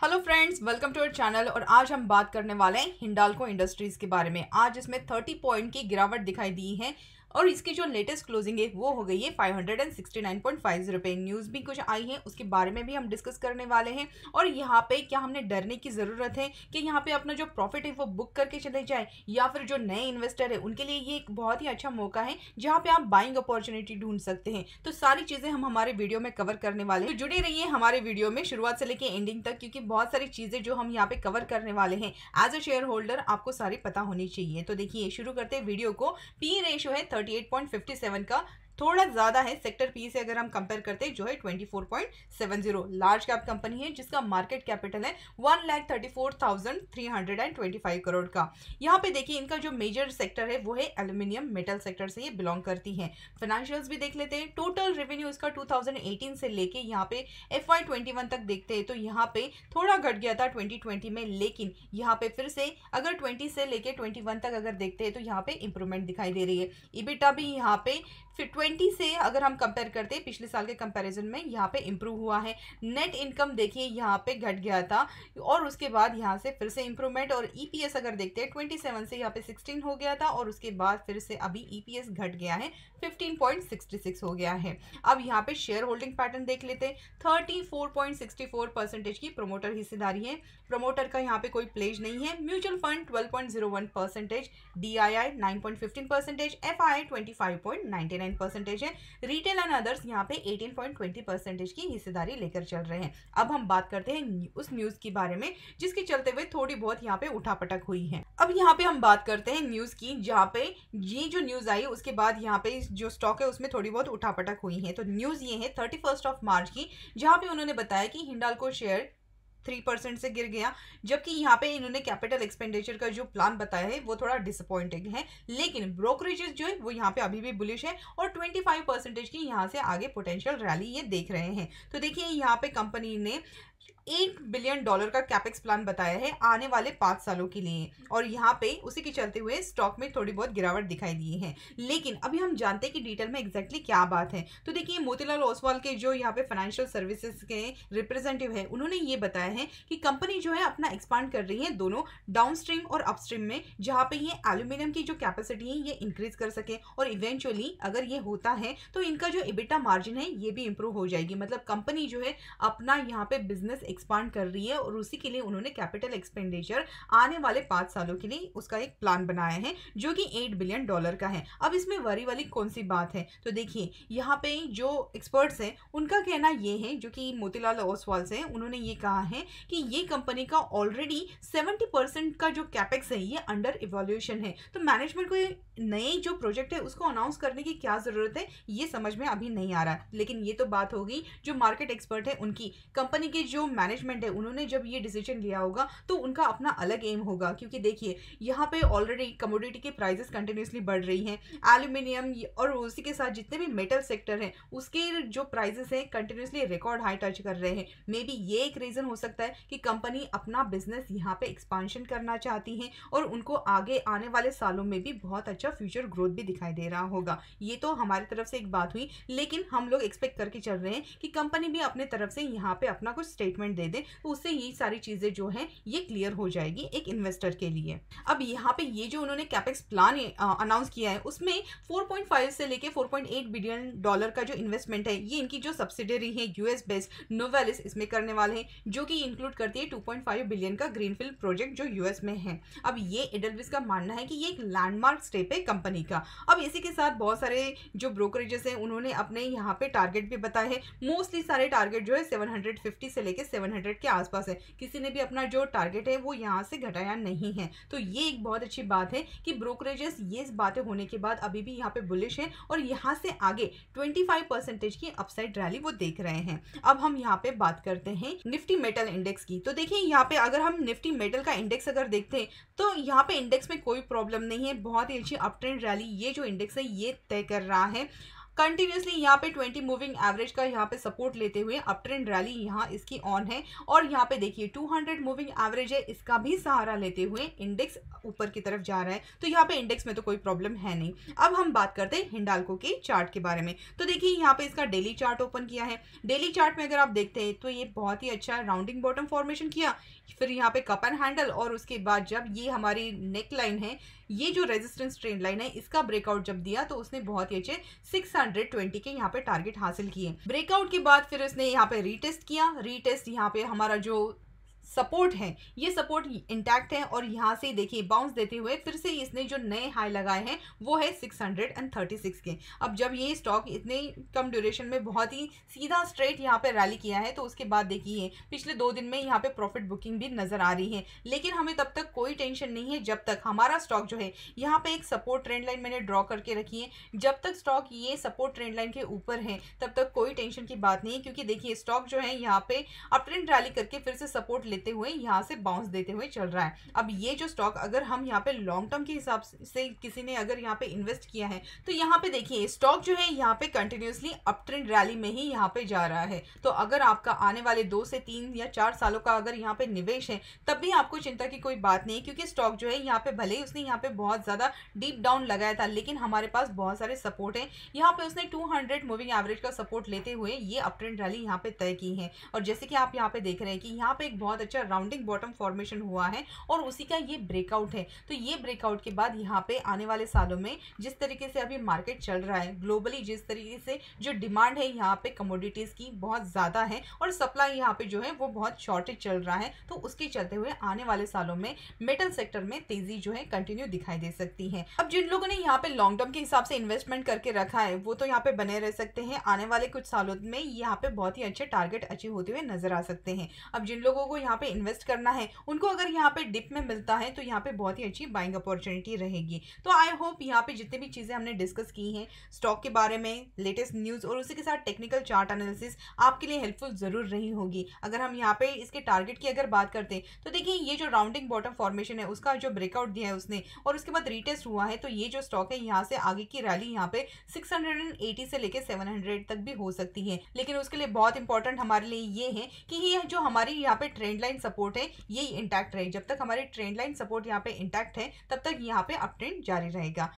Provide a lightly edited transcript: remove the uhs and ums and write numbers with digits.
Hello friends, welcome to our channel. और आज हम बात करने वाले हैं हिंडाल्को इंडस्ट्रीज के बारे में। आज इसमें 30 पॉइंट की गिरावट दिखाई दी है और इसकी जो लेटेस्ट क्लोजिंग है वो हो गई है 569.50 रुपये। न्यूज़ भी कुछ आई है, उसके बारे में भी हम डिस्कस करने वाले हैं। और यहाँ पे क्या हमने डरने की ज़रूरत है कि यहाँ पे अपना जो प्रॉफिट है वो बुक करके चले जाए, या फिर जो नए इन्वेस्टर है उनके लिए ये एक बहुत ही अच्छा मौका है जहाँ पे आप बाइंग अपॉर्चुनिटी ढूंढ सकते हैं। तो सारी चीज़ें हम हमारे वीडियो में कवर करने वाले हैं, तो जुड़े रहिए हमारे वीडियो में शुरुआत से लेके एंडिंग तक, क्योंकि बहुत सारी चीज़ें जो हम यहाँ पे कवर करने वाले हैं एज अ शेयर होल्डर आपको सारी पता होनी चाहिए। तो देखिए, शुरू करते हैं वीडियो को। पी रेशियो है 38.57 का, थोड़ा ज्यादा है सेक्टर पी से अगर हम कंपेयर करते हैं जो है 24.70। लार्ज कैप कंपनी है जिसका मार्केट कैपिटल है 1,34,325 करोड़ का। यहाँ पे देखिए, इनका जो मेजर सेक्टर है वो है एल्यूमिनियम मेटल सेक्टर से ये बिलोंग करती है। फाइनेंशियल्स भी देख लेते हैं। टोटल रेवेन्यू इसका 2018 से लेके यहाँ पे FY21 तक देखते हैं तो यहाँ पे थोड़ा घट गया था 2020 में, लेकिन यहाँ पे फिर से अगर 20 से लेके 21 तक अगर देखते हैं तो यहाँ पे इंप्रूवमेंट दिखाई दे रही है। EBITDA भी यहाँ पे फिर 20 से अगर हम कंपेयर करते हैं पिछले साल के कंपैरिजन में यहाँ पे इंप्रूव हुआ है। नेट इनकम देखिए यहाँ पे घट गया था और उसके बाद यहाँ से फिर से इंप्रूवमेंट। और EPS अगर देखते हैं 27 से यहाँ पे 16 हो गया था और उसके बाद फिर से अभी EPS घट गया है 15.66 हो गया है। अब यहाँ पे शेयर होल्डिंग पैटर्न देख लेते हैं। 34.64% की प्रोमोटर हिस्सेदारी है। प्रोमोटर का यहाँ पे कोई प्लेज नहीं है। म्यूचुअल फंड 12.01%, DII 9.15%, FII 25.99% है। रिटेल एंड अदर्स यहाँ पे 18.20% की हिस्सेदारी लेकर चल रहे हैं। अब हम बात करते हैं उस न्यूज के बारे में जिसके चलते हुए थोड़ी बहुत यहाँ पे उठापटक हुई है। अब यहाँ पे हम बात करते हैं न्यूज की, जहाँ पे ये जो न्यूज आई उसके बाद यहाँ पे जो स्टॉक है उसमें थोड़ी बहुत उठापटक हुई है। तो न्यूज ये है 31 मार्च की, जहाँ पे उन्होंने बताया कि हिंडाल्को शेयर 3% से गिर गया, जबकि यहाँ पे इन्होंने कैपिटल एक्सपेंडिचर का जो प्लान बताया है वो थोड़ा डिसअपॉइंटिंग है। लेकिन ब्रोकरेजेस जो है वो यहाँ पे अभी भी बुलिश है और 25% की यहाँ से आगे पोटेंशियल रैली ये देख रहे हैं। तो देखिए, यहाँ पे कंपनी ने $8 बिलियन का कैपेक्स प्लान बताया है आने वाले 5 सालों के लिए, और यहाँ पे उसी के चलते हुए स्टॉक में थोड़ी बहुत गिरावट दिखाई दी है। लेकिन अभी हम जानते हैं कि डिटेल में एग्जैक्टली क्या बात है। तो देखिए, मोतीलाल ओसवाल के जो यहाँ पे फाइनेंशियल सर्विसेज के रिप्रेजेंटेटिव है उन्होंने ये बताया है कि कंपनी जो है अपना एक्सपांड कर रही है दोनों डाउनस्ट्रीम और अपस्ट्रीम में, जहाँ पे ये एल्यूमिनियम की जो कैपेसिटी है ये इंक्रीज कर सके, और इवेंचुअली अगर ये होता है तो इनका जो EBITDA मार्जिन है ये भी इंप्रूव हो जाएगी। मतलब कंपनी जो है अपना यहाँ पे बिजनेस एक्सपांड कर रही है और उसी के लिए उन्होंने कैपिटल एक्सपेंडिचर आने वाले 5 सालों के लिए उसका एक प्लान बनाया है जो कि $8 बिलियन का है। अब इसमें वरी वाली कौन सी बात है? तो देखिए, यहाँ पे जो एक्सपर्ट्स हैं उनका कहना ये है, जो कि मोतीलाल ओसवाल से, उन्होंने ये कहा है कि ये कंपनी का ऑलरेडी 70% का जो कैपेक्स है ये अंडर इवोल्यूशन है। तो मैनेजमेंट को नए जो प्रोजेक्ट है उसको अनाउंस करने की क्या जरूरत है ये समझ में अभी नहीं आ रहा। लेकिन ये तो बात होगी जो मार्केट एक्सपर्ट है उनकी। कंपनी के जो मैनेजमेंट है उन्होंने जब ये डिसीजन लिया होगा तो उनका अपना अलग एम होगा, क्योंकि देखिए यहाँ पे ऑलरेडी कमोडिटी के प्राइसेस कंटिन्यूसली बढ़ रही हैं। एल्यूमिनियम और उसी के साथ जितने भी मेटल सेक्टर हैं उसके जो प्राइसेस हैं कंटिन्यूसली रिकॉर्ड हाई टच कर रहे हैं। मे बी ये एक रीजन हो सकता है कि कंपनी अपना बिजनेस यहाँ पे एक्सपांशन करना चाहती है और उनको आगे आने वाले सालों में भी बहुत अच्छा फ्यूचर ग्रोथ भी दिखाई दे रहा होगा। ये तो हमारी तरफ से एक बात हुई, लेकिन हम लोग एक्सपेक्ट करके चल रहे हैं कि कंपनी भी अपने तरफ से यहाँ पे अपना कुछ स्टेटमेंट दे दे, तो उससे ये सारी चीजें जो है ये क्लियर हो जाएगी एक इन्वेस्टर के लिए। अब यहाँ पे ये जो उन्होंने कैपेक्स प्लान अनाउंस किया है उसमें 4.5 से लेके 4.8 बिलियन डॉलर का जो इन्वेस्टमेंट है ये इनकी जो सब्सिडरी है US बेस्ड नोवेलिस इसमें करने वाले हैं, जो कि इंक्लूड करती है 2.5 बिलियन का ग्रीनफील्ड प्रोजेक्ट जो US में है। अब ये एडलविस का मानना है कि ये एक लैंडमार्क स्टेप है कंपनी का। अब इसी के साथ बहुत सारे जो ब्रोकरेजेस हैं उन्होंने अपने यहाँ पे टारगेट भी बताए हैं। मोस्टली सारे टारगेट जो है 750 से लेके 700 के आसपास है। किसी ने भी अपना जो टारगेट है वो यहाँ से घटाया नहीं है। तो ये एक बहुत अच्छी बात है कि ब्रोकरेजेस ये बातें होने के बाद अभी भी यहाँ पे बुलिश है और यहाँ से आगे 25% की अपसाइड रैली वो देख रहे हैं। अब हम यहाँ पे बात करते हैं निफ्टी मेटल इंडेक्स की। तो देखिए, यहाँ पे अगर हम निफ्टी मेटल का इंडेक्स अगर देखते हैं तो यहाँ पे इंडेक्स में कोई प्रॉब्लम नहीं है। बहुत ही अच्छी अप ट्रेंड रैली ये जो इंडेक्स है ये तय कर रहा है। कंटिन्यूसली यहाँ पे 20 मूविंग एवरेज का यहाँ पे सपोर्ट लेते हुए अप ट्रेंड रैली यहाँ इसकी ऑन है। और यहाँ पे देखिए 200 मूविंग एवरेज है, इसका भी सहारा लेते हुए इंडेक्स ऊपर की तरफ जा रहा है। तो यहाँ पे इंडेक्स में तो कोई प्रॉब्लम है नहीं। अब हम बात करते हैं हिंडाल्को के चार्ट के बारे में। तो देखिए यहाँ पे इसका डेली चार्ट ओपन किया है। डेली चार्ट में अगर आप देखते हैं तो ये बहुत ही अच्छा राउंडिंग बॉटम फॉर्मेशन किया, फिर यहाँ पे कप एंड हैंडल, और उसके बाद जब ये हमारी नेक लाइन है, ये जो रेजिस्टेंस ट्रेंड लाइन है, इसका ब्रेकआउट जब दिया तो उसने बहुत ही अच्छे 620 के यहाँ पे टारगेट हासिल किए। ब्रेकआउट के बाद फिर उसने यहाँ पे रीटेस्ट किया। रीटेस्ट यहाँ पे हमारा जो सपोर्ट है, ये सपोर्ट इंटैक्ट है, और यहाँ से देखिए बाउंस देते हुए फिर से इसने जो नए हाई लगाए हैं वो है 636 के। अब जब ये स्टॉक इतने कम ड्यूरेशन में बहुत ही सीधा स्ट्रेट यहाँ पे रैली किया है, तो उसके बाद देखिए पिछले 2 दिन में यहाँ पे प्रॉफिट बुकिंग भी नजर आ रही है। लेकिन हमें तब तक कोई टेंशन नहीं है जब तक हमारा स्टॉक जो है, यहाँ पे एक सपोर्ट ट्रेंड लाइन मैंने ड्रॉ करके रखी है, जब तक स्टॉक ये सपोर्ट ट्रेंड लाइन के ऊपर है तब तक कोई टेंशन की बात नहीं है। क्योंकि देखिए स्टॉक जो है यहाँ पे अप ट्रेंड रैली करके फिर से सपोर्ट लेते हुए यहाँ से बाउंस देते हुए चल रहा है। अब ये जो स्टॉक अगर हम यहाँ पे लॉन्ग टर्म के हिसाब से किसी ने अगर यहाँ पे इन्वेस्ट किया है, तो यहाँ पे देखिए स्टॉक जो है यहाँ पे कंटिन्यूसली अप ट्रेंड रैली में ही यहाँ पे जा रहा है। तो अगर आपका आने वाले 2 से 3 या 4 सालों का अगर यहाँ पे निवेश है, तब भी आपको चिंता की कोई बात नहीं, क्योंकि स्टॉक जो है यहाँ पे भले ही उसने यहाँ पे बहुत ज्यादा डीप डाउन लगाया था, लेकिन हमारे पास बहुत सारे सपोर्ट है। यहाँ पे उसने 200 मूविंग एवरेज का सपोर्ट लेते हुए ये अप ट्रेंड रैली यहाँ पे तय की है। और जैसे कि आप यहाँ पे देख रहे हैं कि यहाँ पे एक बहुत अच्छा राउंडिंग बॉटम फॉर्मेशन हुआ है और उसी का ये ब्रेकआउट है। तो ये ब्रेकआउट के बाद यहाँ पे आने वाले सालों में जिस तरीके से अभी मार्केट चल रहा है ग्लोबली, जिस तरीके से जो डिमांड है यहाँ पे कमोडिटीज की बहुत ज्यादा है और सप्लाई यहाँ पे जो है वो बहुत शॉर्टेज चल रहा है, तो उसके चलते हुए आने वाले सालों में मेटल सेक्टर में तेजी जो है कंटिन्यू दिखाई दे सकती है। अब जिन लोगों ने यहाँ पे लॉन्ग टर्म के हिसाब से इन्वेस्टमेंट करके रखा है वो तो यहाँ पे बने रह सकते हैं, आने वाले कुछ सालों में यहाँ पे बहुत ही अच्छे टारगेट अचीव होते हुए नजर आ सकते हैं। अब जिन लोगों को यहाँ पे इन्वेस्ट करना है उनको अगर यहाँ पे डिप में मिलता है तो यहाँ पे बहुत ही अच्छी बाइंग अपॉर्चुनिटी रहेगी। तो आई होप यहाँ पे जितने भी चीजें हमने डिस्कस की हैं स्टॉक के बारे में, लेटेस्ट न्यूज और उसी के साथ टेक्निकल चार्ट एनालिसिस आपके लिए हेल्पफुल जरूर रही होगी। अगर हम यहाँ पे इसके टारगेट की अगर बात करते हैं तो देखिए ये जो राउंडिंग बॉटम फॉर्मेशन है उसका जो ब्रेकआउट दिया है उसने और उसके बाद रीटेस्ट हुआ है, तो ये जो स्टॉक है यहाँ से आगे की रैली यहाँ पे 680 से लेकर 700 तक भी हो सकती है। लेकिन उसके लिए बहुत इंपॉर्टेंट हमारे लिए ये है कि ये जो हमारी यहाँ पे ट्रेंड लाइन सपोर्ट है ये इंटैक्ट रहे। जब तक हमारी ट्रेंड लाइन सपोर्ट यहाँ पे इंटैक्ट है तब तक यहाँ पे अप ट्रेंड जारी रहेगा।